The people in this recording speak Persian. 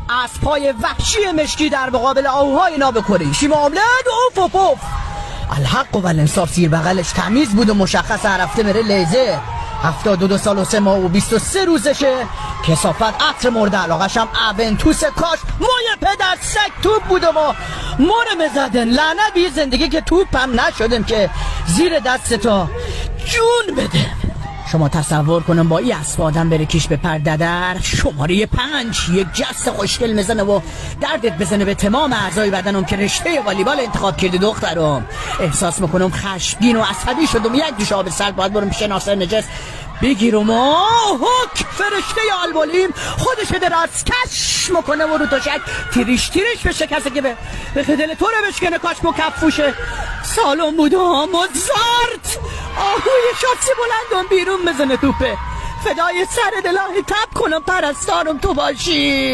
از پای وحشی مشکی در مقابل آهوهای ناب کره‌ای معامله اوف اوف اوف. الحق و الانصاف زیر بغلش تمیز بود و مشخص رفته میره لیزر. 72 سال و 3 ماه و 23 روزشه. کثافت عطر مورد علاقش هم اونتوس کاش مای پدر سگ توپ بود و ما مرمه زدن. لعنت به زندگی که توپ هم نشدم که زیر دست تا جون بده. شما تصور کنم با این اسب آدم بره کیش به پرددر شماره 5 یک جست خوشگل میزنه و دردت بزنه به تمام اعضای بدنم که رشته والیبال انتخاب کردی دخترم. احساس میکنم خشمگین و عصبی شدم. یک دوش آب سرد باید برم پیش ناصر نجس بگیرم و حک فرشته البالیم خودش در از کش میکنه و رو تاشک تیریش بشه کسی که به دل تو رو بشکنه کاش مکفوشه. سالم بودم و زارت آهوی شاسی بلندم بیرون بزنه توپه. فدای سر دلاهی تب کنم پرستارم تو باشی.